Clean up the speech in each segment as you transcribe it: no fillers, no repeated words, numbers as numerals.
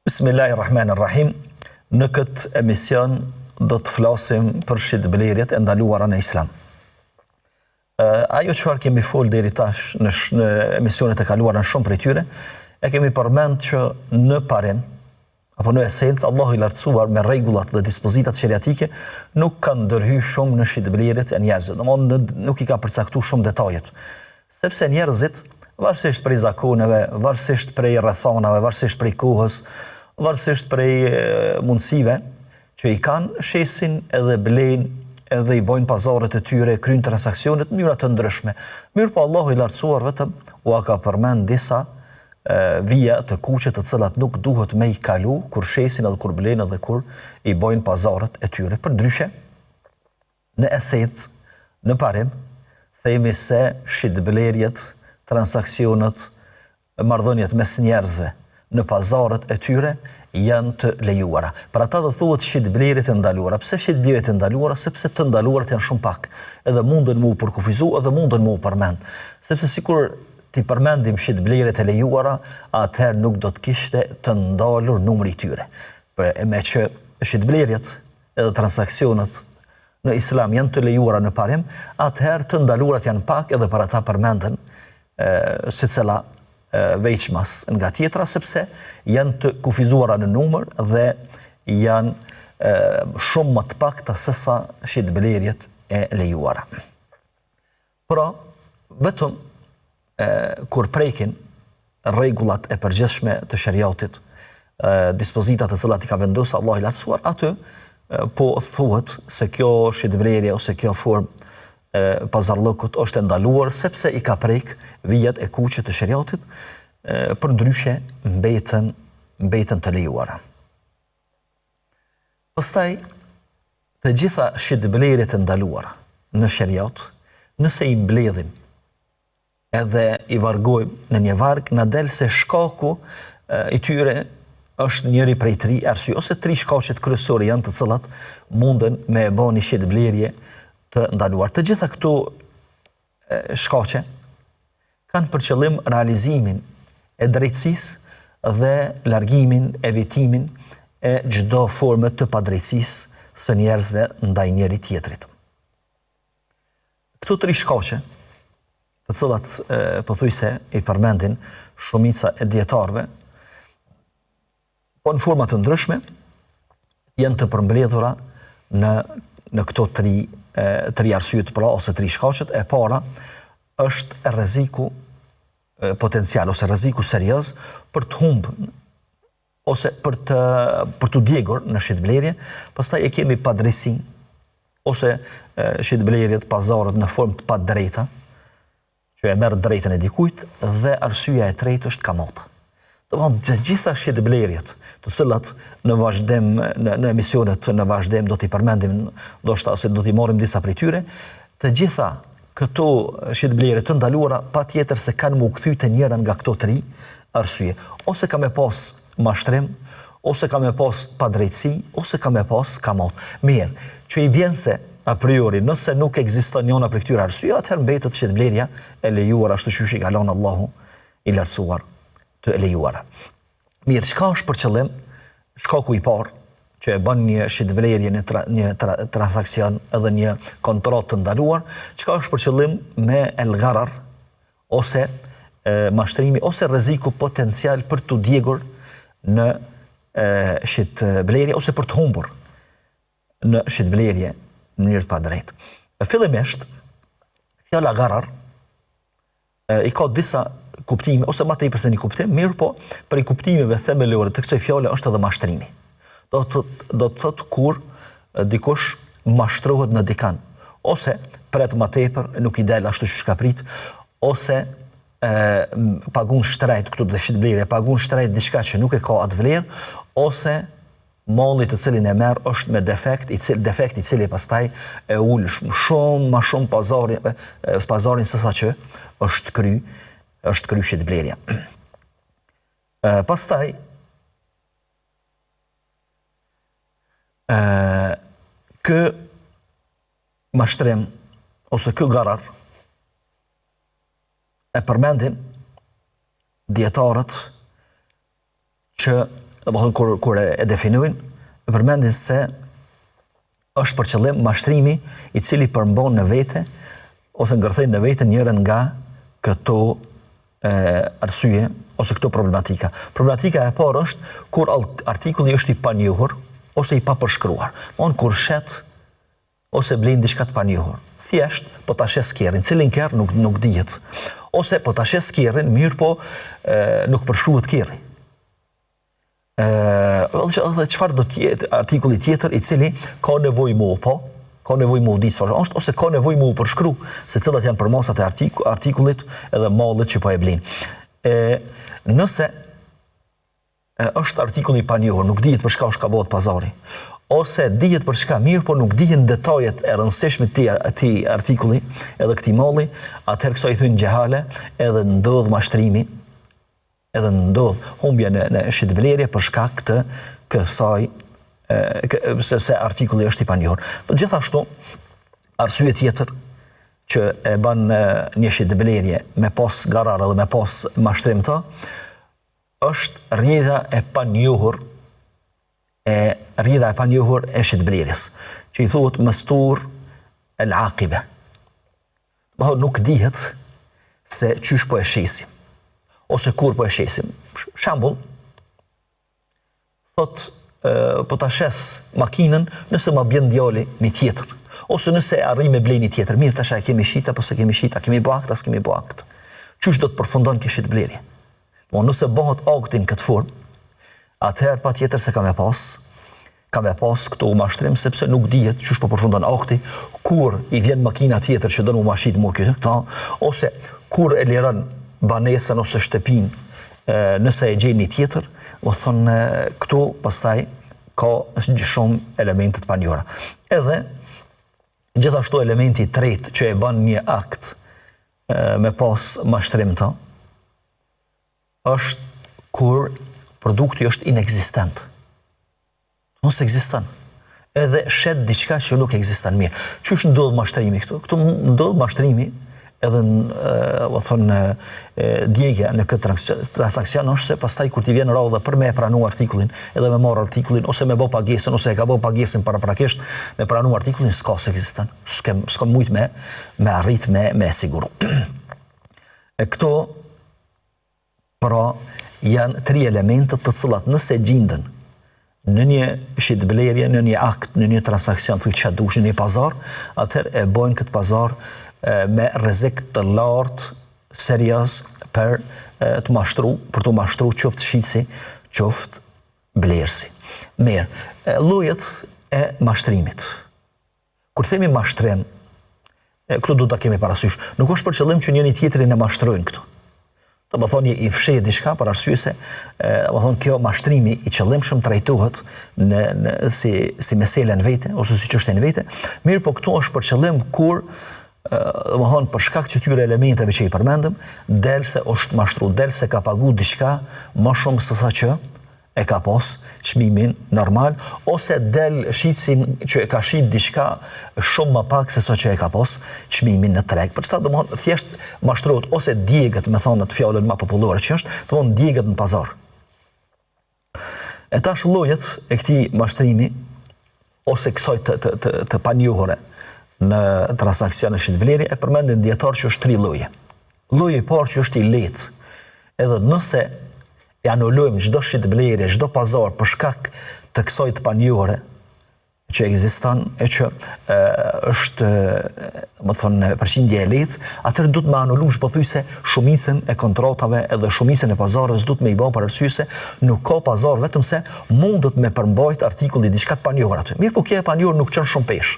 Bismillahirrahmanirrahim. Në këtë emision do të flasim për shitblerjet e ndaluara në Islam. Ajo çfarë kemi folë deri tash në emisionet e kaluara në shumë prej tyre, e kemi përmend që në parim apo në esencë Allahu i lartësuar me rregullat dhe dispozitat sheriatike nuk ka ndërhyrë shumë në shitblerjet e njerëzve. Domthonë nuk i ka përcaktuar shumë detajet, sepse njerëzit varësisht prej zakoneve, varësisht prej rrethonave, varësisht prej kohës, varësisht prej mundësive që i kanë, shesin edhe blejnë, edhe i bojnë pazaret e tyre, kryjnë transaksionet në mënyra të ndryshme. Mirë po Allahu i lartësuar vetëm u ka përmend disa vija të kuqe të cilat nuk duhet me i kalu kur shesin edhe kur blejnë edhe kur i bojnë pazaret e tyre. Përndryshe, në esencë, në parim, themi se shitblerjet, transaksionet, marrëdhëniet mes njerëzve në pazaret e tyre janë të lejuara. Për ata dhe thuhet shitblerjet e ndaluara. Pse shitblerjet e ndaluara? Sepse të ndaluarat janë shumë pak. Edhe mundën mu përkufizu, edhe mundën mu përmend. Sepse sikur t'i përmendim shitblerjet e lejuara, atëherë nuk do të kishte të ndalur numri i tyre. Me që shitblerjet edhe transaksionet në Islam janë të lejuara në parim, atëherë të ndaluarat janë pak edhe për ata përmenden secila veçmas nga tjetra, sepse janë të kufizuara në numër dhe janë shumë më të pakta sesa shitblerjet e lejuara. Pra, vetëm kur prekin rregullat e përgjithshme të shariatit, dispozitat të cilat i ka vendosur Allahu i lartësuar, aty po thuhet se kjo shitblerje ose kjo formë pazarllëkut është e ndaluar sepse i ka prek vijat e kuqe të shariatit, përndryshe mbeten të lejuara. Pastaj, të gjitha shitblerjet e ndaluara në shariat, nëse i mbledhim edhe i vargojmë në një varg, na del se shkaku i tyre është njëri prej 3 arsye, ose 3 shkaqet kryesore janë të cilat munden me e bë një shitblerje të ndaluar. Të gjitha këto shkaqe kanë për qëllim realizimin e drejtësisë dhe largimin, evitimin e çdo forme të padrejtësisë së njerëzve ndaj njëri tjetrit. Këto 3 shkaqe, të cilat pothuajse i përmendin shumica e dietarëve, po në forma të ndryshme, janë të përmbledhura në këto 3 arsyet pra ose 3 shkaqet. E para është rreziku potencial ose rreziku serioz për të humbur ose për të djegur në shitblerje. Pastaj e kemi padrejsi ose shitblerjet, pazaret në formë të padrejta, që e merr drejtën e dikujt, dhe arsyeja e tretë është kamata. Të gjitha shitblerjet, të cilat në vazhdim, në emisionet në vazhdim do t'i përmendim, ndoshta se do t'i marrim disa prej tyre, të gjitha këto shitblerje të ndaluara patjetër se kanë më u kthy te njëra nga këto 3 arsye. Ose ka me pas mashtrim, ose ka me pas padrejtësi, ose ka me pas kamot. Mirë, që i vjen se a priori, nëse nuk ekziston njëna prej këtyre arsye, atëherë mbetet shitblerja e lejuar ashtu siç i ka lënë Allahu i lartësuar të lejuara. Mirë, çka është për qëllim shkaku i parë që e bën një shitblerje në një transaksion edhe një kontratë të ndaluar, çka është për qëllim me el-gharar ose mashtrimi ose rreziku potencial për të djegur në shitblerje ose për të humbur në shitblerje në mënyrë të padrejtë. Fillimisht, fjala gharar i ka disa kuptime, ose më tepër se një kuptim, mirë po, për i kuptimeve themelore të kësaj fjale është edhe mashtrimi. Do të thotë kur dikush mashtrohet në dikan, ose pret më tepër, nuk i del ashtu siç ka prit, ose pagun shtrejt, këtu dhe shitblerje, pagun shtrejt diçka që nuk e ka atë vlerë, ose malli të cilin e merr është me defekt i cili pastaj e ul shumë më shumë pazarin sesa që është kry shitblerja. Pastaj kë mashtrim ose kë gharar e përmendin dietarët që domethënë kur e definojnë, e përmendin se është për qëllim mashtrimi i cili përmbon në vete ose ngërthejnë në vete njërin nga këto arsye ose këto problematika. Problematika e parë është kur artikulli është i panjohur ose i papërshkruar. Kur shet ose blen diçka të panjohur. Thjesht po ta shes kerrin, cilin kerr nuk dihet. Ose po ta shes kerrin, mirë po nuk përshkruhet kerri. Dhe çfarë do të jetë artikulli tjetër i cili ka nevojë ka nevojë mu di çfarë është ose ka nevojë mu përshkru se cilat janë përmasat e artikullit edhe mallit që po e blin. Nëse është artikulli i panjohur, nuk dihet për çka është gabohet pazari, ose dihet për çka mirë, po nuk dihen detajet e rëndësishme të atij artikulli edhe këtij malli, atëherë kësaj i thënë xehale, edhe ndodh mashtrimi, edhe ndodh humbja në shitblerje për shkak të kësaj sepse artikulli është i panjohur. Por gjithashtu arsye tjetër që e bën një shitblerje me pas garar edhe me pas mashtrim të është rrjedha e panjohur e shitblerjes, që i thuhet mastur el-aqiba. Nuk dihet se çysh po e shesim ose kur po e shesim. Shembull, thot po ta shes makinën nëse ma bjen djali një tjetër, ose nëse arri me blej një tjetër, mirë tash a kemi shita apo se kemi shita, kemi bë akt, as kemi bë akt. Çysh do të përfundon kjo shitblerje? Nëse bëhet akti në këtë formë, atëherë patjetër se ka me pas këto mashtrim, sepse nuk dihet çysh po përfundon akti, kur i vjen makina tjetër që do të mashit më këta, ose kur e liron banesën ose shtëpinë nëse e gjen një tjetër, do thonë këtu pastaj ka shumë elemente të panjohura. Edhe gjithashtu elementi i tretë që e bën një akt me pas mashtrim të është kur produkti është inekzistent. Mos ekziston. Edhe shet diçka që nuk ekziston mirë. Çysh ndodh mashtrimi këtu? Këtu ndodh mashtrimi edhe djegja në këtë transakcion është se pastaj kur ti vjen radha për me pranu artikullin, edhe me marr artikullin, ose me bë pagesën, ose e ka bë pagesën paraprakisht, me pranu artikullin, s'ka se ekziston. S'ka mujt me arrit me siguru. Këto pra janë tri elementet të cilat nëse gjindën në një shitblerje, në një akt, në një transakcion, thuj që dush, në një pazar, atëherë e bojnë këtë pazar me rrezik të lartë, serioz për të mashtru qoftë shitsi, qoftë blersi. Mirë, llojet e mashtrimit. Kur themi mashtrim, këtu do ta kemi parasysh, nuk është për qëllim që njëri tjetrin e mashtrojnë këtu. Do të thonë i fsheh diçka për arsye se do të thonë kjo mashtrimi i qëllimshëm trajtohet si mesela në vete ose si çështje në vete, mirë po këtu është për qëllim kur do të thonë për shkak të këtyre elementeve që i përmendëm, del se është mashtru, del se ka pagu diçka më shumë se sa që e ka pas çmimin normal, ose del shitsin që e ka shit diçka shumë më pak se sa që e ka pas çmimin në treg. Për çfarë do të thonë thjesht mashtrohet ose djegët, me thonë të fjalën më popullore që është, do të thonë djegët në pazar. E tash llojet e këtij mashtrimi ose kësaj të panjohura në transakcione shitblerje e përmendin dietar që është tri lloje. Lloji i parë që është i lehtë, edhe nëse e anulojmë çdo shitblerje, çdo pazar për shkak të kësaj të panjohure që ekziston e që është, më thonë, përqindje e lehtë, atëherë duhet me anuluar pothuajse shumicën e kontratave edhe shumicën e pazarës duhet me i bën për arsye se nuk ka pazar vetëm se mundet me përmbajt artikulli diçka të panjohur aty. Mirë, po kjo e panjohur nuk qen shumë pesh.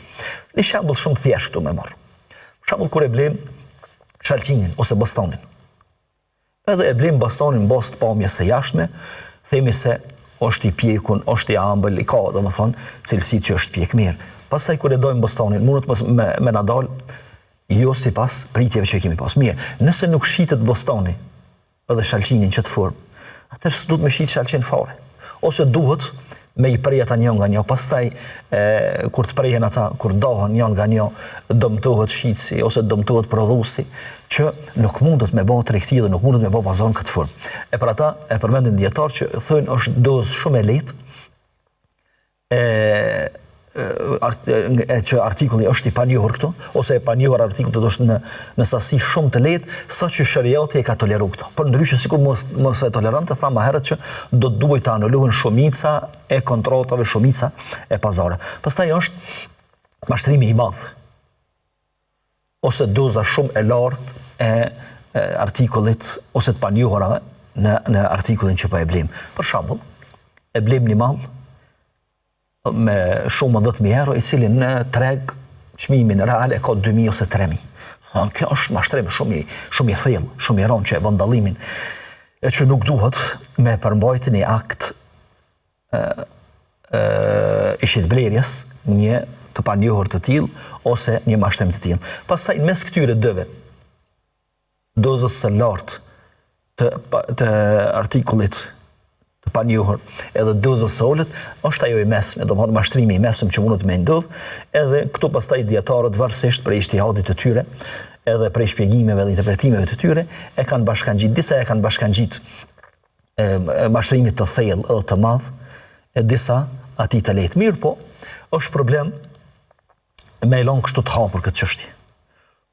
Një shembull shumë thjesht këtu më marr. Për shembull kur e blem shalqinin ose bostonin. Edhe e blem bastonin mbas të pamjes së jashtme, themi se është i pjekun, është i ambël, i ka, domethënë, cilësitë që është pjek mirë. Pastaj kur e dojmë bastonin, mundet me na dal jo sipas pritjeve që kemi pas. Mirë, nëse nuk shitet bastoni edhe shalqinin që të formë, atëherë s'duhet me shit shalqin fare. Ose duhet me i prej ata një nga një, pastaj kur të prehen ata, kur dohen një nga një, dëmtohet shitsi ose dëmtohet prodhuesi, që nuk mundet me bë tregti dhe nuk mundet me bë pazar në këtë formë. E për ata e përmendin dietar që thonë është dozë shumë e lehtë që artikulli është i panjohur këtu, ose e panjohur artikulli të është në sasi shumë të lehtë, sa që shariati e ka toleru këto. Për ndryshe sikur mos e tolerante, tha më herët që do të duhet të anulohen shumica e kontratave, shumica e pazare. Pastaj është mashtrimi i madh, ose doza shumë e lartë e artikullit ose të panjohurave në artikullin që po e blem. Për shembull, e blem një mall me shumë 10.000 euro, i cili në treg çmimin real e ka 2.000 ose 3.000. Kjo është mashtrim shumë i thellë, shumë i rëndë që e vandalimin, e që nuk duhet me përmbajtje një akt i shitblerjes, një të panjohur të tillë ose një mashtrim të tillë. Pastaj mes këtyre dyve, dozës së lartë të artikullit të panjohur edhe dozës së ulët, është ajo i mesme, domethënë mashtrimi i mesëm që mundet me ndodh, edhe këtu pastaj dietarët varësisht prej ijtihadit të tyre, edhe prej shpjegimeve dhe interpretimeve të tyre, e kanë bashkangjit, disa e kanë bashkangjit mashtrimit të thellë edhe të madh, e disa atij të lehtë. Mirë po, është problem me e lënë kështu të hapur këtë çështje.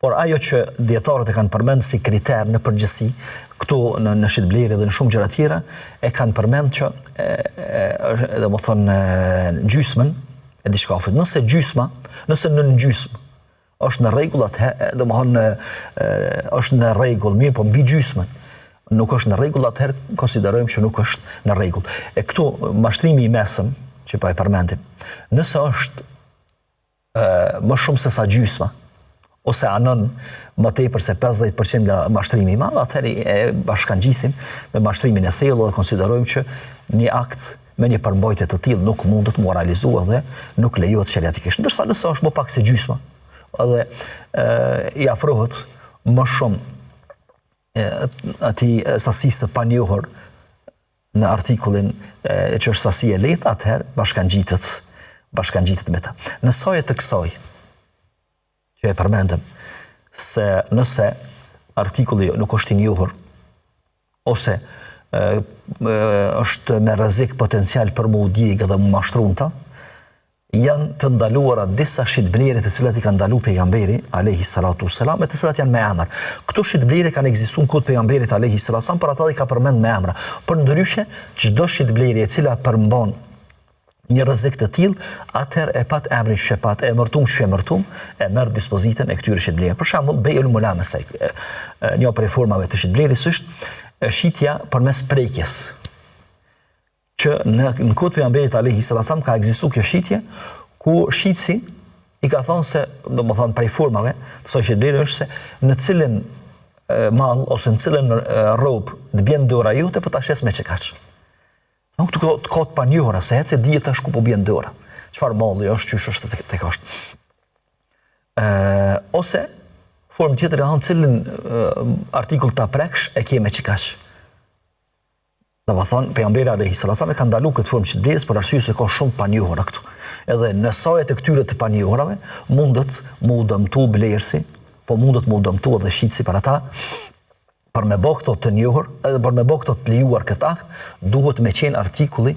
Por ajo që dietarët e kanë përmend si kriter në përgjithësi, këtu në shitblerje dhe në shumë gjëra tjera, e kanë përmend që domethënë gjysmën e diçkafit. Nëse në gjysmë është në rregull, domethënë është në rregull, mirë, po mbi gjysmën nuk është në rregull, atëherë konsiderojmë që nuk është në rregull. E këtu mashtrimi i mesëm që po e përmendim, nëse është më shumë se sa gjysma, ose anon më tepër se 50% nga mashtrimi i madh, atëherë e bashkangjisim me mashtrimin e thellë dhe konsiderojmë që një akt me një përmbajtje të tillë nuk mundet të moralizohet dhe nuk lejohet shariatikisht. Ndërsa nëse është më pak se gjysma, edhe i afrohet më shumë atij sasisë së panjohur në artikullin që është sasi e lehtë, atëherë bashkangjitet me ta. Në sajë të kësaj që e përmendëm, se nëse artikulli nuk është i njohur, ose është me rrezik potencial për mu djegë dhe mu mashtrunta, janë të ndaluara disa shitblerje të cilat i kanë ndalu pejgamberi alayhi salatu wassalam, e të cilat janë me emër. Këto shitblerje kanë ekzistuar në kohën e pejgamberit alayhi salatu wassalam, por ata i ka përmend me emra. Për ndryshe, çdo shitblerje e cila përmban një rrezik të tillë, atëherë e pat emrin shepat, e emërtum, e merr dispozitën e këtyre shitblerjeve. Për shembull, bejul mulamasa, një prej formave të shitblerjes është shitja përmes prekjes, që në kohën e pejgamberit alayhi salatu wasallam ka ekzistuar kjo shitje, ku shitsi i ka thonë se, domethënë prej formave të kësaj shitblerje është se në cilën mall ose në cilën rrobë të bjen dora jote, po ta shes me çekaç. Nuk të ka të panjohura, se hecë e dihet tash ku po bjen dora. Çfarë malli është, çysh është tek është. Ose formë tjetër e thonë cilën artikull ta preksh e ke me çikash. Domethënë pejgamberi alayhi salatu wasallam e ka ndaluar këtë formë shitblerjes për arsye se ka shumë panjohura këtu. Edhe në sajët e këtyre të panjohurave mundet mu dëmtu blersi, po mundet mu dëmtu edhe shitsi për ata. Për me bë këto të njohur, edhe për me bë këto të lejuar këtë akt, duhet me qenë artikulli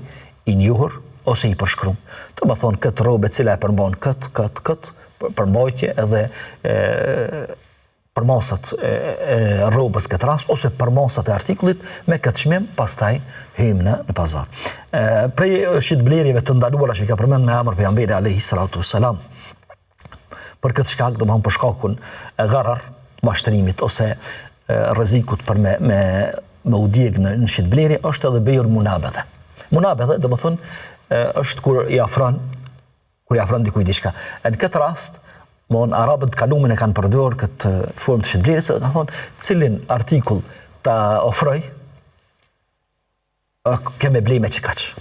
i njohur ose i përshkruar. Të më thonë këtë rrobë e cila e përmban këtë përmbajtje edhe përmasat e rrobës këtë rast ose përmasat e artikullit me këtë çmim, pastaj hyjmë në pazar. Prej shitblerjeve të ndaluara që ka përmend me emër pejgamberi alayhi salatu wassalam, për këtë shkak, domethënë për shkakun e garrar të mashtrimit ose rrezikut për me u djeg në shitblerje, është edhe bejul munabedhe. Munabedhe, domethënë, është kur i afron dikujt diçka. Në këtë rast, arabët të kalumin e kanë përdorur këtë formë të shitblerjes, dhe ka thonë cilin artikull ta ofroj, kemë blej me çikaç.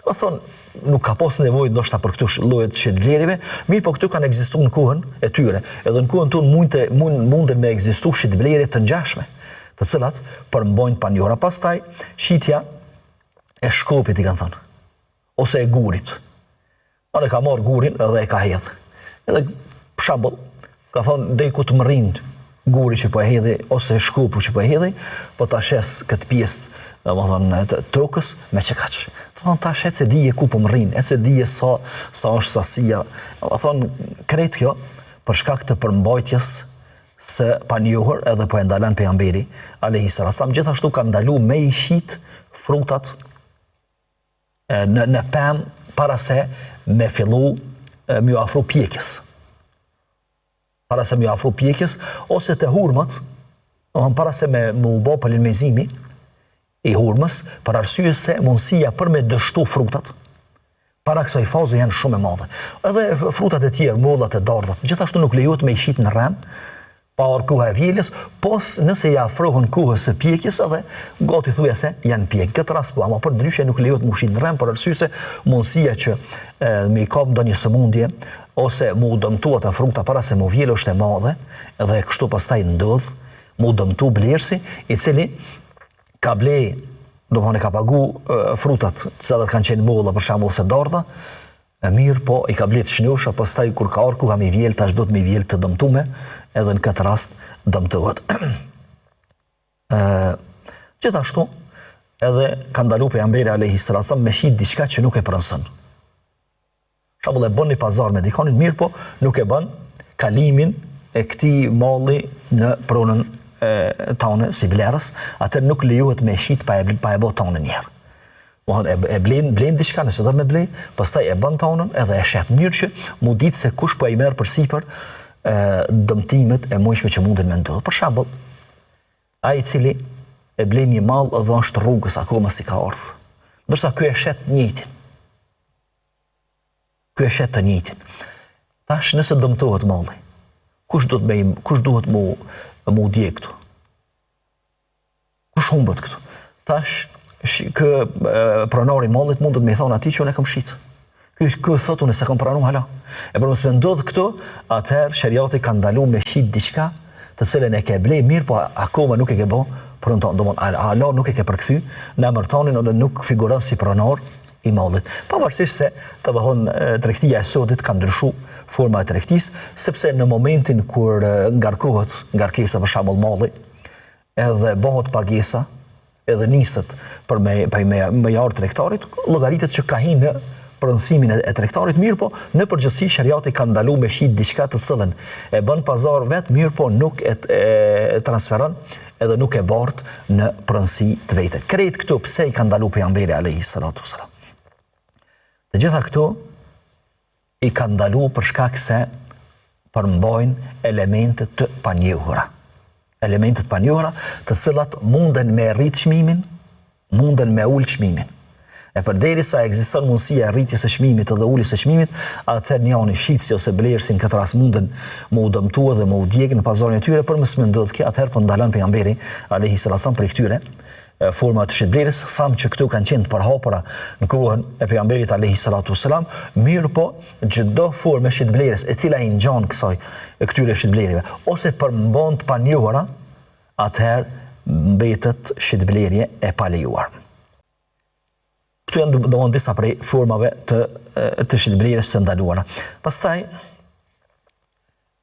Do thonë, nuk ka pas nevojë ndoshta për këto lloje të shitblerjeve, mirë po këtu kanë ekzistuar në kohën e tyre. Edhe në kohën tonë munden me ekzistuar shitblerje të ngjashme, të cilat përmbajnë panjohura. Pastaj shitja e shkopit, i kanë thënë, ose e gurit. Ane ka marrë gurin edhe e ka hedhë. Edhe për shembull, ka thonë dej ku të më rrinë guri që po e hedhi, ose shkupu që po e hedhi, po ta shes këtë pjesë të tokës me që kaq. Ta shet se dije ku po më rrinë, se dije sa është sasia. Kretë kjo, për shkak të përmbajtjes së panjohur, edhe po e ndalan pejgamberi alayhis salam, gjithashtu ka ndalu me i shit frutat në pemë para se me fillu me u afru pjekjes. Para se me u afru pjekjes, ose të hurmët, para se me u bo polinizimi i hurmës, për arsye se mundësia për me dështu frutat, para kësaj faze janë shumë e madhe. Edhe frutat e tjerë, mollat e dardhat, gjithashtu nuk lejohet me i shit në rrem, pa orë kuha e vjeles, pos nëse ja afrohen kuhës së pjekjes, edhe gati thuja se janë pjekë. Këtë rast po, ama për ndryshe nuk lejohet mu shit në rrem, për arsye se mundësia që me i kap ndonjë sëmundje, ose mu dëmtu ata fruta para se mu vjele është e madhe, edhe kështu pastaj ndodh, mu dëmtu blersi, i cili ka blej, domethënë ka pagu frutat, të cilat kanë qenë molla për shembull se dardha, mirë po i ka blej të shnjosha, pastaj kur ka ardhur kuha me vjel, tash do të me vjel të dëmtume, edhe në këtë rast dëmtohet. Gjithashtu, edhe ka ndalu pejgamberi alayhis salam me shit diçka që nuk e pronson. Për shembull e bën një pazar me dikonin, mirë po nuk e bën kalimin e këtij malli në pronën tonë si blerës, atë nuk lejohet me shit pa e bë tonën njerë. E blen diçka nëse do me blej, pastaj e bën tonën edhe e shet mirë që mu ditë se kush po i merr përsipër dëmtimet e mundshme që mundin me ndodhë. Për shembull, ai i cili e blen një mall dhe është rrugës akoma si ka ardhur. Ndërsa ky e shet njëjtin. Ky e shet të njëjtin. Tash nëse dëmtohet malli, kush duhet mu dje këtu? Kush humbët këtu? Tash, kë pronari mallit mundet me i thonë ati që unë e kam shit. Kë thot unë se kam pranu hala. E për mësë me ndodhë këtu, atëherë shariati ka ndalu me shit diçka të cilën e ke blej mirë, po akoma nuk e ke bo pronton. Hala nuk e ke përkthy në emërtonin edhe nuk figuron si pronar i mallit. Pavarësisht se të bëhon tregtia e sodit ka ndryshu forma e tregtisë, sepse në momentin kur ngarkohet ngarkesa për shembull malli, edhe bëhet pagesa, edhe niset për me jarë tregtarit, llogaritet që ka hinë në pronësimin e tregtarit, mirë po në përgjithësi shariati ka ndalu me shit diçka të cilën e bën pazar vet, mirë po nuk e transferon edhe nuk e bart në pronësi të vetë. Krejt këtu pse i ka ndalu pejgamberi alayhis salatu wasalam. Të gjitha këtu i ka ndalu për shkak se përmbajnë elementet të panjohura. Elementet panjohura të cilat munden me rrit çmimin, munden me ul çmimin. E përderisa ekziston mundësia e rritjes së çmimit dhe uljes së çmimit, atëherë njëri shitsi ose blerësi në këtë rast munden me u dëmtua dhe me u djegë në pazarin e tyre, për mos më ndodh kjo, atëherë po ndalan pejgamberi alayhis salam për këtyre forma të shitblerës. Tham që këtu kanë qenë të përhapura në kohën e pejgamberit alayhis salatu wasalam, mirë po çdo formë shitblerës e cila i ngjan këtyre shitblerive ose përmban të panjohura, atëherë mbetet shitblerje e palejuar. Këtu janë domosdoshmë disa prej formave të shitblerjes së ndaluara. Pastaj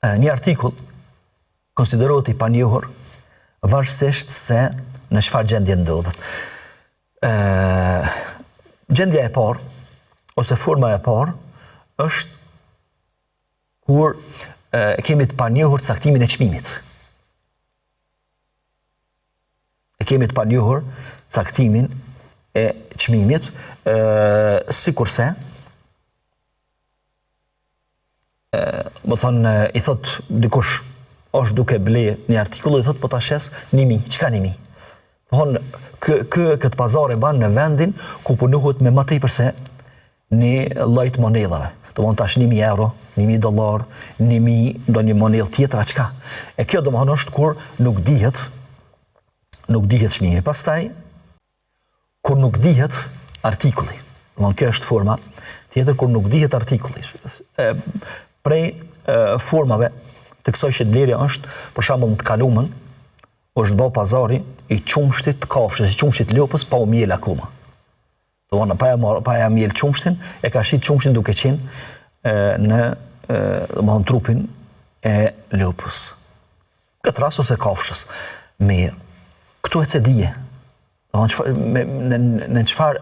një artikull konsiderohet i panjohur varësisht se në çfarë gjendje ndodhet. Gjendja e parë ose forma e parë është kur kemi të panjohur caktimin e çmimit. Kemi të panjohur caktimin e çmimit, sikurse më thonë i thot dikush është duke ble një artikull, i thot po ta shes 1000, çka 1000? Këtë pazar e ban në vendin ku punohet me më tepër se një lloj monedhave. Domthon tash 1000 euro, 1000 dollar, 1000 ndonjë monedhë tjetër çka. E kjo domthon është kur nuk dihet çmimi. Pastaj kur nuk dihet artikulli. Domthon kjo është forma tjetër kur nuk dihet artikulli. Prej formave të kësaj shitblerje është për shembull të kalumën është bë pazari i qumshtit kafshës, i qumshtit lopës pa u miel akoma. Domthon pa ja miel qumshtin, e ka shit qumshtin duke qenë në domthon trupin e lopës. këtë rast ose kafshës. Mirë, këtu e cedije. Në çfarë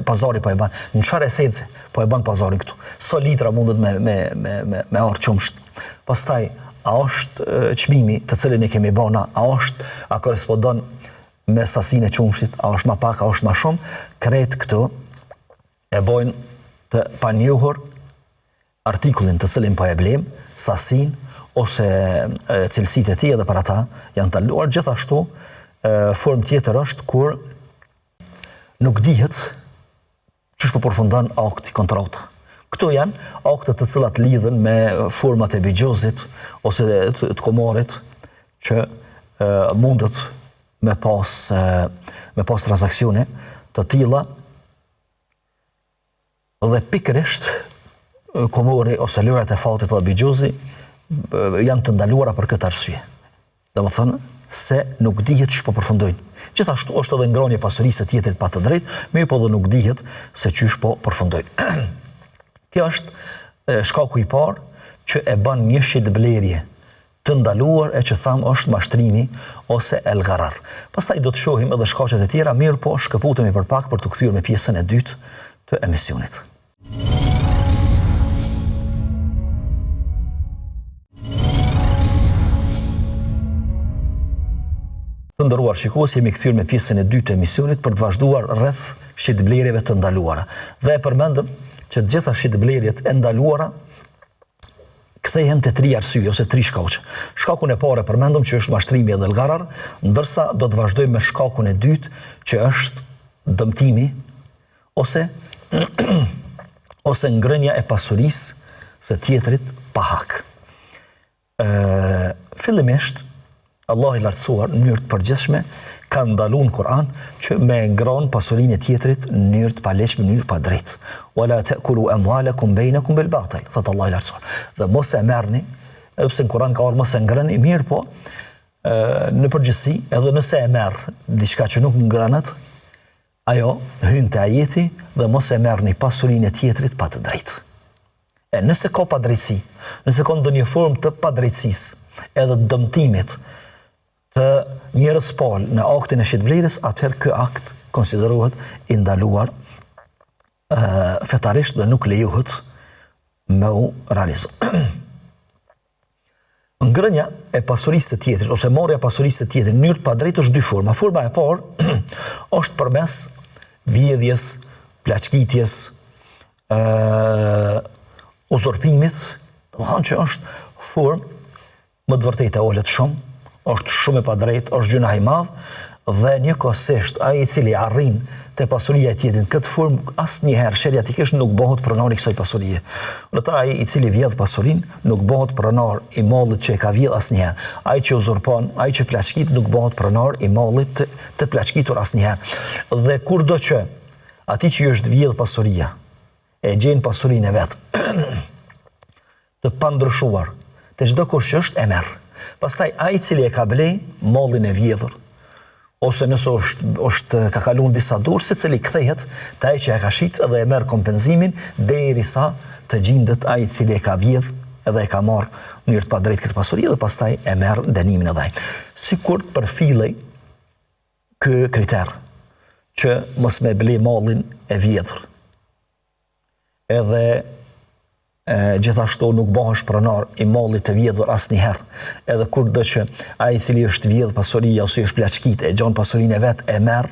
pazari po e ban, në çfarë esence po e ban pazari këtu. So litra mundet me arë qumsht. Pastaj, a është çmimi të cilin e kemi bona, a korespondon me sasinë e qumshtit, a është më pak, a është më shumë, krejt këtu e bojnë të panjohur artikullin të cilin po e blem, sasin ose cilësitë e tij edhe për ata janë ndaluar. Gjithashtu formë tjetër është kur nuk dihet ç'është po përfundon akti kontrata. Këto janë akte të cilat lidhen me format e bigjozit ose të komorit që mundet me pas transaksione të tilla dhe pikërisht komori ose lërat e fatit dhe bigjozi janë të ndaluara për këtë arsye. Domethënë se nuk dihet ç'po përfundojnë. Gjithashtu është edhe ngrënie pasurisë së tjetrit pa të drejtë, mirë po dhe nuk dihet se ç'është po përfundojnë. Kjo është shkaku i parë që e bën një shitblerje të ndaluar e që tham është mashtrimi ose el gharar. Pastaj do të shohim edhe shkaqet e tjera, mirë po shkëputemi për pak për të kthyer me pjesën e dytë të emisionit. Të nderuar shikues, jemi kthyer me pjesën e dytë të emisionit për të vazhduar rreth shitblerjeve të ndaluara. Dhe e përmendëm që të gjitha shitblerjet e ndaluara kthehen te 3 arsye ose 3 shkaqe. Shkakun e parë përmendëm që është mashtrimi edhe el gharar, ndërsa do të vazhdojmë me shkakun e dytë që është dëmtimi ose ose ngrënia e pasurisë së tjetrit pa hak. Fillimisht Allah i lartësuar në mënyrë të përgjithshme ka ndaluar në Kur'an që me ngron pasurinë e tjetrit në mënyrë të paleqme, në mënyrë pa drejtë. Wala ta'kulu amwalakum bainakum bil batil. Thot Allah i lartësuar. Dhe mos e merrni, edhe pse në Kur'an ka ardhur mos e ngrëni, mirë po në përgjithësi, edhe nëse e merr diçka që nuk ngrënet, ajo hyn te ajeti dhe mos e merrni pasurinë e tjetrit pa të drejtë. E nëse ka padrejtësi, nëse ka ndonjë formë të padrejtësisë edhe dëmtimit të njerëz pal në aktin e shitblerjes, atëherë ky akt konsiderohet i ndaluar fetarisht dhe nuk lejohet me u realizu. Ngrënia e pasurisë së tjetrit ose marrja e pasurisë së tjetrit në mënyrë të padrejtë është dy forma. Forma e parë është përmes vjedhjes, plaçkitjes, uzurpimit, domethënë që është formë më të vërtetë e olet shumë, është shumë e padrejtë, është gjuna i madh dhe njëkohësisht ai i cili arrin te pasuria e tjetrit këtë formë asnjëherë sheriatikisht nuk bëhet pronar i kësaj pasurie. Ata ai i cili vjedh pasurinë nuk bëhet pronar i mallit që e ka vjedh asnjëherë. Ai që uzurpon, ai që plaçkit nuk bëhet pronar i mallit të plaçkitur asnjëherë. Dhe kurdo që atij që është vjedh pasuria e gjen pasurinë e vet të pandryshuar, te çdo kush që është e merr. Pastaj ai i cili e ka blej mallin e vjedhur, ose nëse është ka kaluar disa dorë, secili kthehet te ai që e ka shit dhe e merr kompenzimin derisa të gjendet ai i cili e ka vjedh edhe e ka marrë në mënyrë të padrejtë këtë pasuri dhe pastaj e merr dënimin edhe ai. Sikur të përfillej ky kriter që mos me blej mallin e vjedhur. Edhe gjithashtu nuk bëhesh pronar i mallit të vjedhur asnjëherë. Edhe kurdo që ai i cili është vjedh pasuria ose është plaçkit e gjon pasurinë e vet e merr,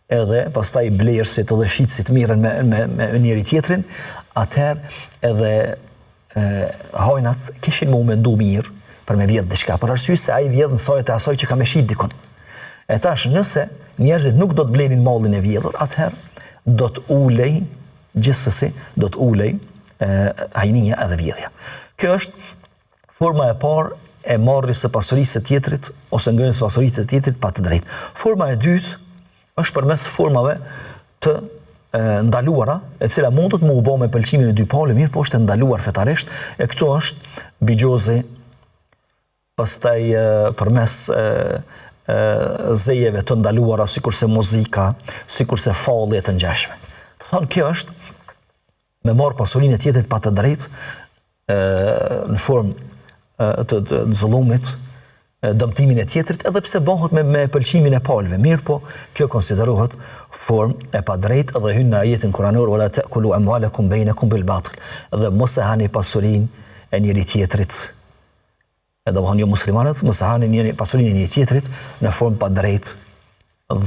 edhe pastaj blerësit edhe shitësit mirën me njëri tjetrin, atëherë edhe hajnat kishin më mendu mirë për me vjedh diçka, për arsye se ai vjedh në sajt e asaj që ka me shit dikun. E tash nëse njerëzit nuk do të blenin mallin e vjedhur, atëherë do të ulej gjithsesi, do të ulej hajnia edhe vjedhja. Kjo është forma e parë e marrjes së pasurisë së tjetrit ose ngrënies së pasurisë së tjetrit pa të drejtë. Forma e dytë është përmes formave të ndaluara, e cila mundet më u bë me pëlqimin e dy palëve, mirë po është e ndaluar fetarisht, e këto është bigjozi, pastaj përmes zejeve të ndaluara, sikurse muzika, sikurse fallje të ngjashme. Thonë kjo është me marrë pasurinë e tjetrit pa të drejtë në formë të zullumit dëmtimin e tjetrit, edhe pse bëhet me pëlqimin e palëve. Mirë po, kjo konsiderohet formë e padrejtë dhe hyn në ajetin kuranor wala ta'kulu amwalakum bainakum bil batil. Dhe mos e hani pasurinë e njëri tjetrit. Edhe jo muslimanët, mos e hani pasurinë e njëri tjetrit në formë padrejtë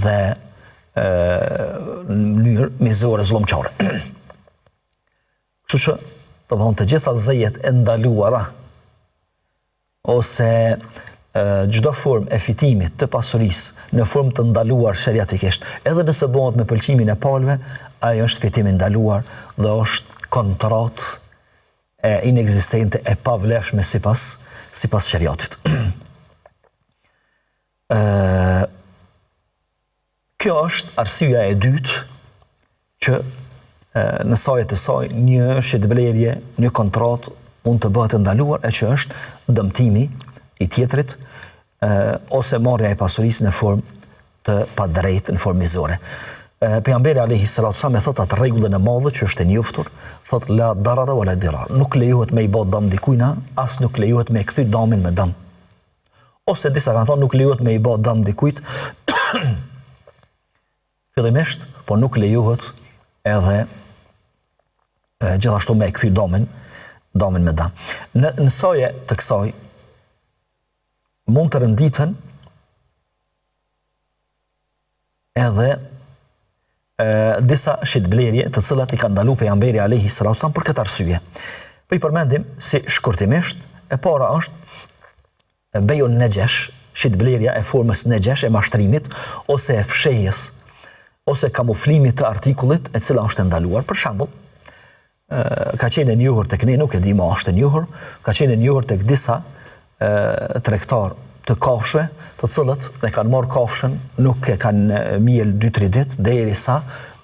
dhe në mënyrë mizore zullumçare. Kështu që, të gjitha zëjet e ndaluara ose çdo formë e fitimit të pasurisë në formë të ndaluar sheriatikisht, edhe nëse bëhet me pëlqimin e palëve, ajo është fitim i ndaluar dhe është kontratë e inekzistente e pavlefshme sipas sheriatit. Kjo është arsyeja e dytë që në sajë të saj një shitblerje, një kontratë mund të bëhet e ndaluar, e që është dëmtimi i tjetrit ose marrja e pasurisë në formë të padrejtë, në formë mizore. Pejgamberi alayhi salatu wasallam e thot atë rregullën e madhe që është e njohur, thot la darara wala dirar. Nuk lejohet me i bë dëm dikujt, as nuk lejohet me kthy dëmin me dëm. Ose disa kanë thonë nuk lejohet me i bë dëm dikujt fillimisht, po nuk lejohet edhe gjithashtu me kthy dëmin me dëm. Në soje të kësaj mund të renditen edhe disa shitblerje të cilat i ka ndaluar pejgamberi alayhi salatu wasallam për këtë arsye. Po i përmendim si shkurtimisht, e para është bejun nejesh, shitblerja e formës nejesh e mashtrimit ose e fshehjes ose kamuflimit të artikullit e cila është ndaluar. Për shembull, ka qenë e njohur tek ne, nuk e di më është e njohur, ka qenë e njohur tek disa tregtar të kafshëve, të cilët e kanë marrë kafshën, nuk e kanë miel 2-3 ditë derisa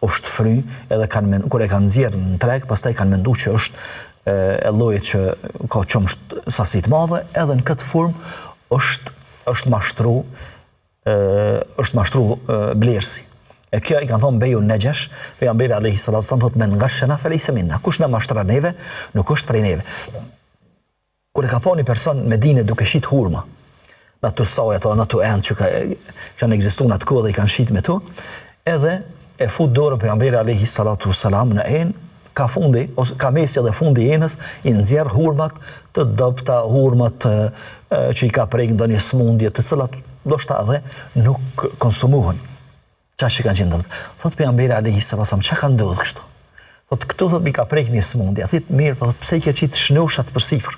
është fry, edhe kur e kanë nxjerrë në treg, pastaj kanë menduar që është e llojit që ka qumsht sasi të madhe, edhe në këtë formë është mashtru blersi. E kjo i kanë thonë beju nejesh, pejgamberi alayhi salatu wasallam thotë men ghashana falaysa minna. Kush na mashtron neve, nuk është prej neve. Kur e ka pa një person me dine duke shit hurma, në të saj ato, në të endë që kanë ekzistuar në atë kohë dhe i kanë shit me to, edhe e fut dorën pejgamberi alayhi salatu wasallam në enë, ka fundi, ose ka mesi edhe fundi i enës, i nxjerr hurmat të dobta, hurmat që i ka prejkë ndonjë smundje, të cilat ndoshta edhe nuk konsumohen. Çfarë që kanë qenë dobta? Thot pejgamberi alayhi salatu wasallam, çka ka ndodhur kështu? Thot këtu thot mi ka prejkë një smundje. Thit mirë, po pse i ke qit shnushat përsipër?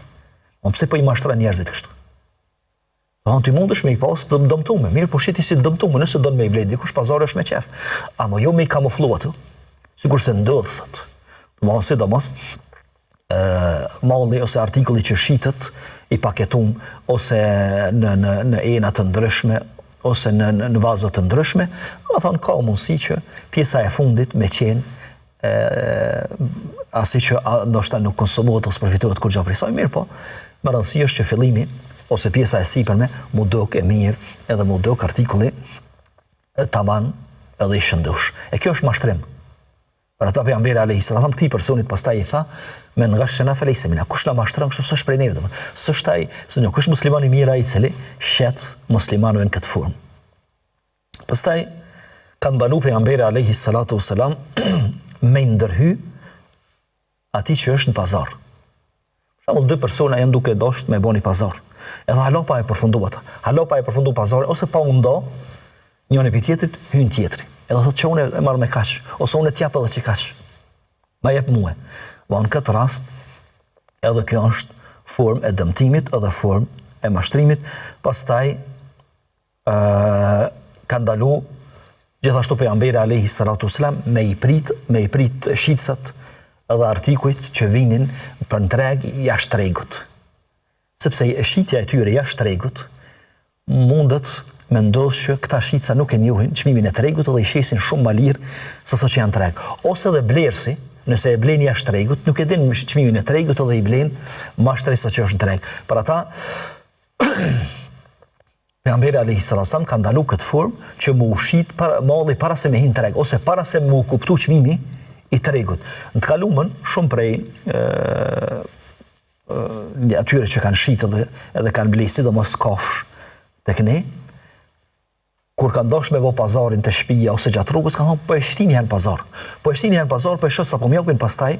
Pse po i mashtron njerëzit kështu? Ti mundesh me i pas të dëmtume, mirë, po shiti si dëmtume, nëse do me i blej dikush pazar është me qef. Amo jo me i kamuflu atë, sikur se ndodhë sot. Sidomos, malli ose artikulli që shitet i paketum ose në enat të ndryshme ose në vazët të ndryshme, ka mundësi që pjesa e fundit me qenë asi që ndoshta nuk konsumohet ose përfitohet kur gjatë prej saj, mirë po, më rëndësi është që fillimi ose pjesa e sipërme mu dok e mirë edhe mu dok artikulli taman edhe i shëndush. E kjo është mashtrim. Për ata pejgamberi alayhi salatu këtij personit pastaj i tha me ngashena falaysa mina. Kush na mashtron kështu s'është prej neve domethënë. S'është ai, se nuk është musliman i mirë ai i cili shet muslimanëve në këtë formë. Pastaj ka ndalu pejgamberi alayhi salatu wasalam me ndërhy atij që është në pazar. Për shembull, dy persona janë duke dashur me bëni pazar. Edhe halo pa e përfundu ata. Halo pa e përfundu pazarin ose pa u ndo, njëri pi tjetrit hyn tjetri. Edhe thotë që unë e marr me kaq, ose unë t'jap edhe që kaq. Ma jep mua. Në këtë rast, edhe kjo është formë e dëmtimit, edhe formë e mashtrimit, pastaj ka ndalu gjithashtu pejgamberi alayhi salatu wasalam me i prit shitësat edhe artikujt që vinin për treg jashtë tregut. Sepse shitja e tyre jashtë tregut mundet me ndodhë që këta shitësa nuk e njohin çmimin e tregut edhe i shesin shumë më lirë se sa që janë treg. Ose edhe blersi, nëse e blen jashtë tregut, nuk e din çmimin e tregut edhe i blen më shtresa që është në treg. Për ata pejgamberi alayhi salatu wasallam ka ndalu këtë formë që mu ushit malli para se me hin treg ose para se mu kuptu çmimi i tregut. Në të kalumën shumë prej atyre që kanë shitë edhe kanë blej sidomos kafsh tek ne, kur ka ndosh me vo pazarin të shtëpia ose gjatë rrugës, ka thonë po e shtini herë në pazar. Po e shtini herë në pazar, po e shoh sapo më japin pastaj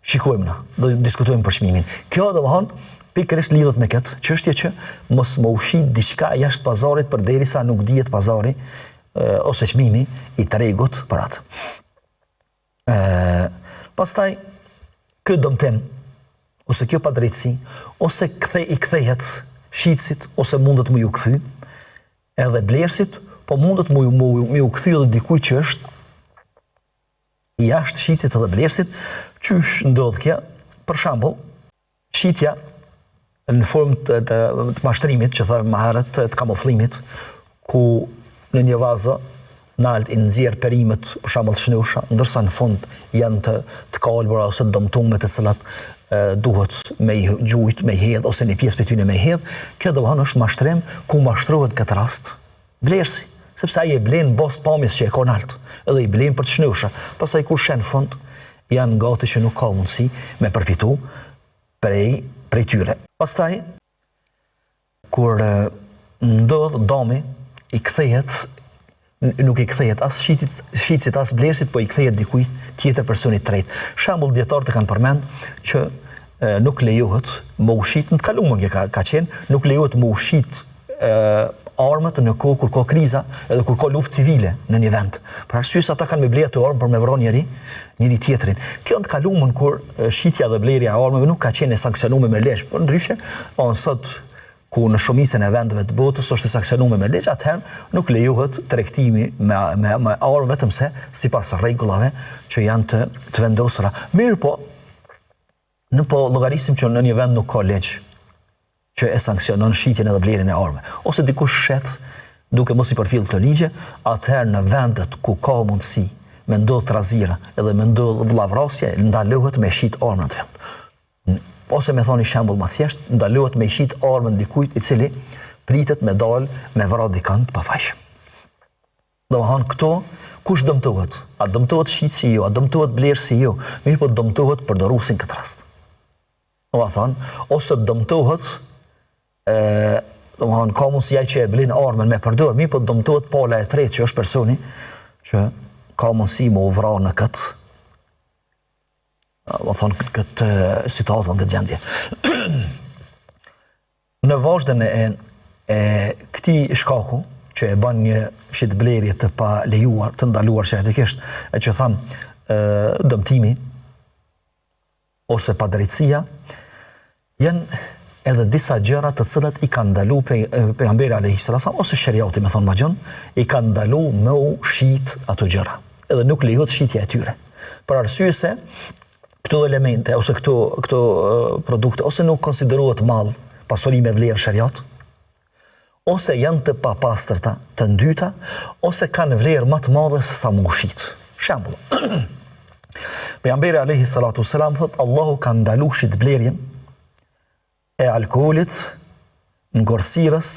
shikojmë na, do diskutojmë për çmimin. Kjo domethënë pikërisht lidhet me këtë çështje që mos më ushit diçka jashtë pazarit përderisa nuk dihet pazari ose çmimi i tregut për atë. Pastaj ky dëmtim ose kjo padrejtësi ose i kthehet shitësit ose mundet më ju kthy edhe blerësit, po mundet më ju kthy edhe dikujt që është jashtë shitësit edhe blerësit, qysh ndodh kjo? Për shembull, shitja në formë të mashtrimit, që thëmë më herët, të kamuflimit, ku në një vazë nalt i nxjerr perimet, për shembull të shnusha, ndërsa në fund janë të kalbura ose të dëmtuara të cilat duhet me i gjujt, me i hedh, ose një pjesë për tyne me i hedh, kjo domethënë është mashtrim ku mashtrohet këtë rast blerësi, sepse ai e blen bost pamjes që e ka nalt, edhe i blen për të shnusha, pastaj kur shen fund janë gati që nuk ka mundësi me përfitu prej tyre. Pastaj, kur ndodh dami, nuk i kthehet as shitësit as blerësit, po i kthehet dikujt tjetër personit tret. Shembull dietarët e kanë përmend që nuk lejohet më ushit, në të kaluamën ka qenë, nuk lejohet më ushit armët në kohë kur ka kriza edhe kur ka luftë civile në një vend. Për arsye se ata kanë me ble ato armë për me vrarë njëri tjetrin. Kjo në të kaluamën kur shitja dhe blerja e armëve nuk ka qenë e sanksionuar me ligj, por ndryshe, sot ku në shumicën e vendeve të botës është sanksionuar me ligj, atëherë nuk lejohet tregtimi me armë vetëm se sipas rregullave që janë të vendosura. Mirë po, në po llogarisim që në një vend nuk ka ligj që e sanksionon shitjen edhe blerjen e armëve, ose dikush shet duke mos i përfill të ligje, atëherë në vendet ku ka mundësi me ndodh trazira edhe me ndodh vllavrasje, ndalohet me shit armën atë vend. Ose me thoni shembull më thjesht, ndalohet me shit armën dikujt i cili pritet me dal me vrarë dikant pa fajshëm. Domethënë këto kush dëmtohet? A dëmtohet shitësi jo, a dëmtohet blerësi jo, mirë po dëmtohet përdoruesi në këtë rast. Ose dëmtohet domethënë ka mundësi ai që e blen armën me përdor, mirë po dëmtohet pala e tretë që është personi që ka mundësi më u vrarë në këtë situatë, në këtë gjendje. Në vazhdën e këtij shkaku që e bën një shitblerje të pa lejuar, të ndaluar shëretikisht, e që thamë dëmtimi ose padrejtësia, janë edhe disa gjëra të cilat i kanë ndalu pejgamberi alayhis salam ose shariati me thonë më gjon, i kanë ndalu me u shit ato gjëra. Edhe nuk lejohet shitja e tyre. Për arsye se këto elemente ose këto produkte ose nuk konsiderohet mall, pasuri me vlerë shariat, ose janë të papastërta, të ndyta, ose kanë vlerë më të madhe se sa më u shit. Shembull. Pejgamberi alayhis salam thotë Allahu ka ndalu shitblerjen e alkoolit, ngorësirës,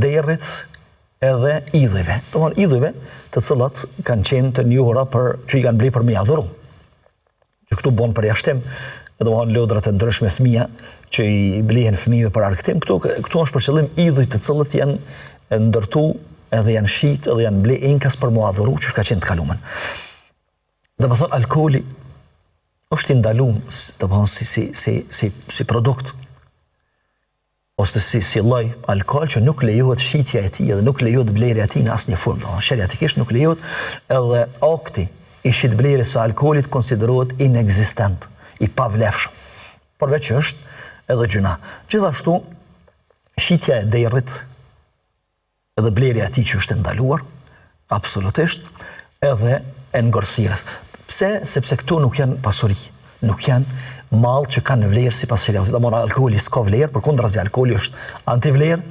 derrit edhe idhujve. Domthonë idhujve të cilat kanë qenë të njohura që i kanë bler për me adhuru. Që këtu bën përjashtim, domthonë lodrat e ndryshme fëmija që i blihen fëmijëve për argëtim, këtu është për qëllim idhuj të cilët janë ndërtu edhe janë shit edhe janë ble enkas për mu adhuru që ka qenë të kalumen. Domethënë alkooli është i ndaluar si produkt ose si lloj alkool që nuk lejohet shitja e tij dhe nuk lejohet blerja e tij në asnjë formë. Shariatikisht nuk lejohet, edhe akti i shitblerjes së alkoolit konsiderohet inekzistent, i pavlefshëm. Përveç është edhe gjuna. Gjithashtu shitja e derrit edhe blerja e tij që është ndaluar absolutisht, edhe e ngorësirës. Pse? Sepse këtu nuk janë pasuri, nuk janë mall që kanë vlerë sipas shariatit. Domthonë alkooli s'ka vlerë, përkundrazi alkooli është antivlerë,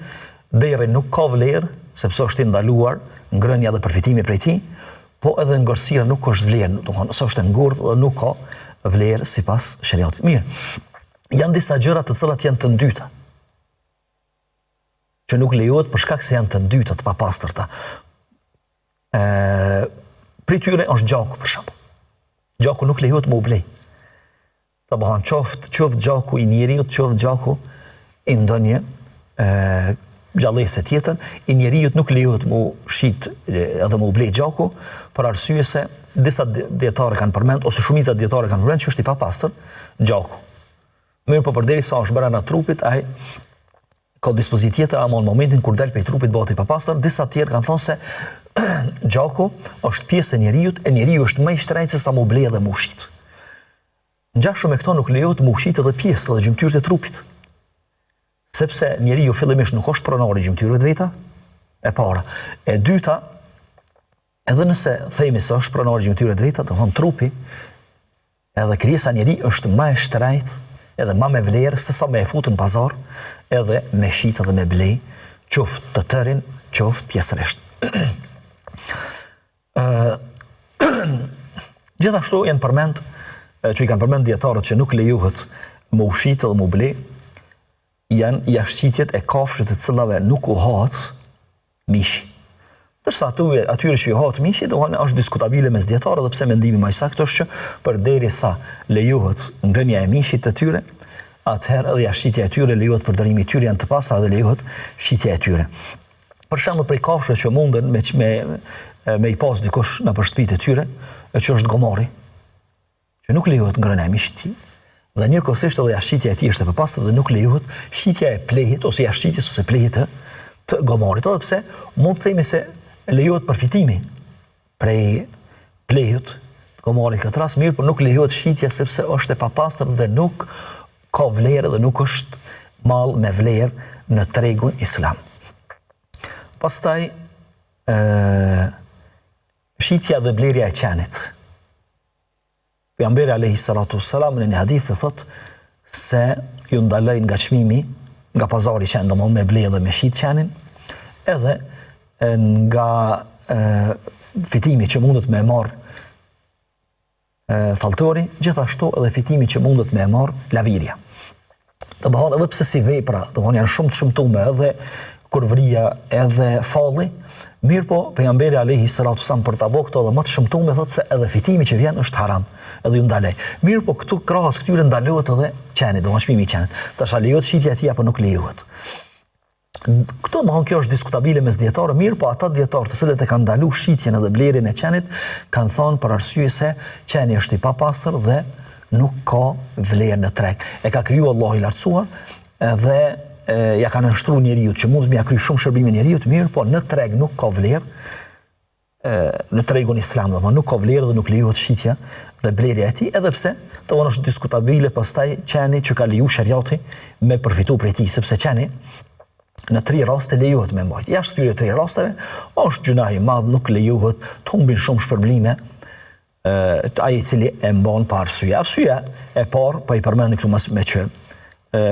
derri nuk ka vlerë sepse është i ndaluar, ngrënia dhe përfitimi prej tij, po edhe ngorësira nuk është vlerë, domthonë ose është e ngurtë dhe nuk ka vlerë sipas shariatit. Mirë. Janë disa gjëra të cilat janë të ndyta, që nuk lejohet për shkak se janë të ndyta, të papastërta. Prej tyre është gjaku për shembull. Gjaku nuk lejohet më u blej. Qoftë gjaku i njeriut, qoftë gjaku i ndonjë gjallëse tjetër, i njeriut nuk lejohet mu shit edhe mu ble gjaku, për arsye se disa dietarë kanë përmend, ose shumica dietarë kanë përmend që është i papastër gjaku. Mirë po përderisa është brenda trupit, ai ka dispozit tjetër, ama në momentin kur del prej trupit bëhet i papastër, disa tjerë kanë thonë se gjaku është pjesë e njeriut, e njeriu është më i shtrejtë se sa mu ble dhe mu shit. Ngjashëm me këto nuk lejohet mu shit edhe pjesë dhe gjymtyrët e trupit. Sepse njeriu fillimisht nuk është pronar i gjymtyrëve të veta, e para. E dyta, edhe nëse themi se është pronar i gjymtyrëve të veta, do thonë trupi, edhe krijesa njeri është më e shtrejtë, edhe më me vlerë se sa me e futë në pazar, edhe me shit edhe me blej, qoftë të tërin, qoftë pjesërisht. Gjithashtu janë përmend, që i kanë përmend dietarët që nuk lejohet më ushit edhe më blej, janë jashtëqitjet e kafshëve të cilave nuk u hahet mishi. Dërsa atyre që i hahet mishi, domethënë është diskutabile mes dietarëve, dhe pse mendimi më i saktë është që përderisa lejohet ngrënia e mishit të tyre, atëherë edhe jashtëqitja e tyre lejohet, përdorimi i tyre janë të pastra dhe lejohet shitja e tyre. Për shembull, prej kafshëve që munden me i pas dikush në shtëpitë e tyre, që është gomari, që nuk lejohet ngrënia e mishit të tij. Dhe njëkohësisht edhe jashtëqitja e tij është e papastër dhe nuk lejohet shitja e plehit ose jashtëqitjes ose plehit të gomarit. Edhe pse mund të themi se lejohet përfitimi prej plehut të gomarit këtë rast, mirë, por nuk lejohet shitja sepse është e papastër dhe nuk ka vlerë dhe nuk është mall me vlerë në tregun islam. Pastaj shitja dhe blerja e qenit. Pejgamberi alayhi salatu wassalam në një hadith thot se ju ndaloj nga çmimi, nga pazari që domon me ble dhe me shit qenin, edhe nga fitimi që mundet me marr faltori, gjithashtu edhe fitimi që mundet me marr lavirja. Domthon edhe pse si vepra, domthon janë shumë të shëmtuara, edhe kurvria, edhe falli, mirë po pejgamberi alayhi salatu wassalam për ta bërë këto edhe më të shëmtuar thotë se edhe fitimi që vjen është haram, edhe ju ndalej. Mirë po këtu krahas këtyre ndalohet edhe qeni, domthon çmimi i qenit. Tash a lejohet shitja e tij apo nuk lejohet? Këto më kjo është diskutabile mes dietarëve, mirë po ata dietarë të cilët e kanë ndaluar shitjen edhe blerjen e qenit kanë thënë për arsye se qeni është i papastër dhe nuk ka vlerë në treg. E ka krijuar Allahu i lartësuar dhe ja kanë nështruar njeriu që mund të mja kryej shumë shërbime njeriu, mirë po në treg nuk ka vlerë, në tregun islam, domethënë nuk ka vlerë dhe nuk lejohet shitja dhe blerja e tij, edhe pse domethënë është diskutabile pastaj qeni që ka lejuar shariati me përfitu prej tij, sepse qeni në 3 raste lejohet me mbajt. Jashtë këtyre 3 rasteve është gjuna i madh, nuk lejohet të humbin shumë shpërblime ai i cili e mban pa arsye. Arsyeja e parë, po i përmend këtu më me që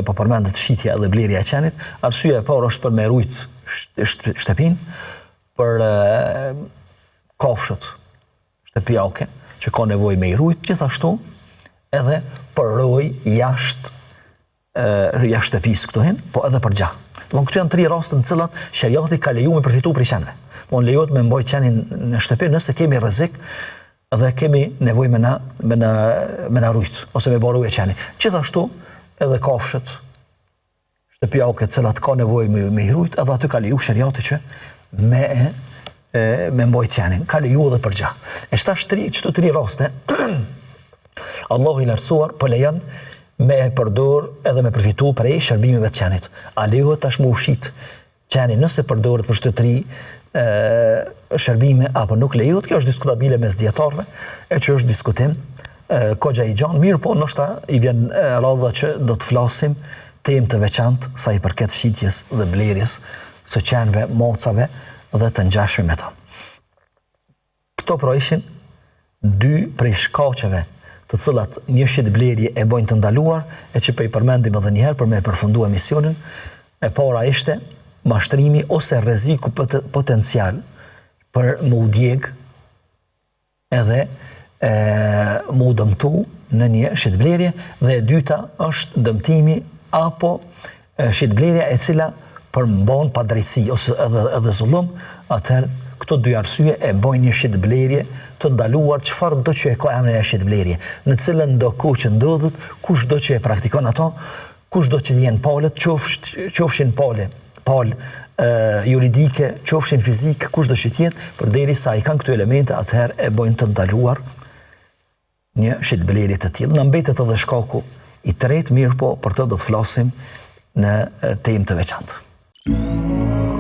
po përmendet shitja dhe blerja e qenit, arsyeja e parë është për me rujt shtëpinë, për kafshët shtëpiake që ka nevojë me i rujt, gjithashtu edhe për rojë jashtë shtëpisë këtu hin, po edhe për gjah. Domthon këtu janë 3 raste në cilat shariati ka lejuar me përfitu prej qenve. Domthon lejohet me mbajt qenin në shtëpi nëse kemi rrezik dhe kemi nevojë me na rujt ose me baruje qenin. Gjithashtu edhe kafshët shtëpiake të cilat ka nevojë me i rujt, edhe aty ka lejuar shariati që me mbajt qenin. Ka lejuar edhe për gjah. E shtash çto 3 raste Allahu i lartësuar po lejon me përdor edhe me përfitu prej shërbimeve të qenit. A lejohet tash me ushit qenin nëse përdoret për çdo 3 shërbime apo nuk lejohet? Kjo është diskutabile mes dietarëve, e që është diskutim kogja i gjanë, mirë po ndoshta i vjen radha që do të flasim temë të veçantë sa i përket shitjes dhe blerjes së qenve, mocave dhe të ngjashme me ta. Këto pra ishin 2 prej shkaqeve të cilat një shit blerje e bojnë të ndaluar, e që i përmendim edhe njëherë për me përfundu emisionin. E para ishte mashtrimi ose rreziku potencial për më u djeg edhe më u dëmtu në një shitblerje, dhe e dyta është dëmtimi apo shitblerja e cila përmban padrejtësi ose edhe zullum. Atëherë këto 2 arsye e bojnë një shitblerje të ndaluar, çfarë do që e ka emrin e shitblerje, në cilën do kohë që ndodhet, kush do që e praktikon ato, kush do që jenë palet, qofshin pale palë juridike, qofshin fizik, kush do që tjetë, përderisa i kanë këto elemente, atëherë e bojnë të ndaluar një shitblerje të tillë. Në mbetet edhe shkaku i tretë, mirë po, për të do të flasim në temë të veçantë.